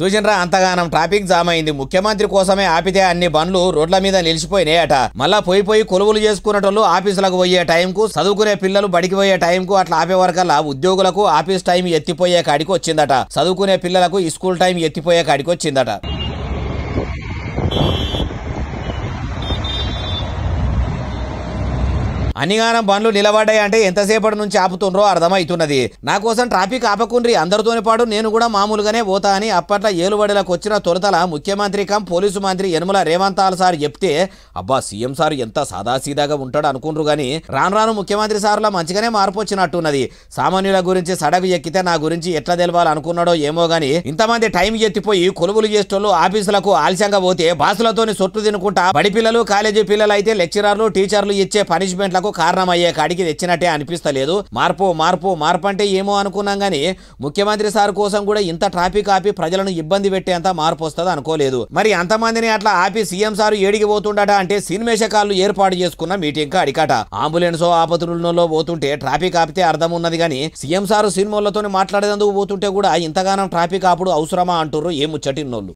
చూసినరా అంతగానం traffic jam అయింది. ముఖ్యమంత్రి కోసమే ఆపితే అన్ని బండ్లు రోడ్ల మీద నిలిచిపోయినాయట. మళ్ళా పోయి కొలువులు చేసుకునేటోళ్ళు ఆఫీసులకు పోయే టైంకు, చదువుకునే పిల్లలు బడికి పోయే టైంకు అట్లా ఆపే వరకల్లా ఉద్యోగులకు ఆఫీస్ టైం ఎత్తిపోయే కాడికి వచ్చిందట. చదువుకునే పిల్లలకు స్కూల్ టైం ఎత్తిపోయే కాడికి వచ్చిందట. అన్నిగానం బండ్లు నిలబడ్డాయి అంటే ఎంతసేపటి నుంచి ఆపుతుండ్రో అర్థమవుతున్నది. నా కోసం ట్రాఫిక్ ఆపకుండ్రి, అందరితోని పాటు నేను కూడా మామూలుగానే పోతా అని అప్పట్లో ఏలుబడిలకు వచ్చిన తొలుతల ముఖ్యమంత్రి కం పోలీసు మంత్రి యనమల రేవంతాల్ సార్ చెప్తే అబ్బా సీఎం సార్ ఎంత సాదాసీదాగా ఉంటాడు అనుకుండ్రు గాని రాను రాను ముఖ్యమంత్రి సార్లా మంచిగానే మార్పు వచ్చినట్టున్నది. సామాన్యుల గురించి సడగు ఎక్కితే నా గురించి ఎట్లా తెలవాలనుకున్నాడో ఏమో గాని ఇంతమంది టైం ఎత్తిపోయి కొలువులు చేసేటోళ్ళు ఆఫీసులకు ఆలస్యంగా పోతే బాసులతోని సొట్టు తినుకుంటా బడి పిల్లలు కాలేజీ పిల్లలు అయితే లెక్చరర్లు టీచర్లు ఇచ్చే పనిష్మెంట్లకు కారణమయ్యే కాడికి తెచ్చినట్టే అనిపిస్తలేదు. మార్పు అంటే ఏమో అనుకున్నాం గానీ ముఖ్యమంత్రి సార్ కోసం కూడా ఇంత ట్రాఫిక్ ఆపి ప్రజలను ఇబ్బంది పెట్టేంత మార్పు వస్తుంది అనుకోలేదు. మరి అంతమందిని అట్లా ఆపి సీఎం సార్ ఏడికి పోతుండట అంటే సినిమేషకాలు ఏర్పాటు చేసుకున్న మీటింగ్ అడికట. అంబులెన్సో ఆపత్రులలో పోతుంటే ట్రాఫిక్ ఆపితే అర్థం ఉన్నది గానీ సీఎం సార్ సినిమాలతో మాట్లాడేందుకు పోతుంటే కూడా ఇంతగానం ట్రాఫిక్ ఆపుడు అవసరమా అంటుర్రు ఏ ముచ్చటిన్నోళ్ళు.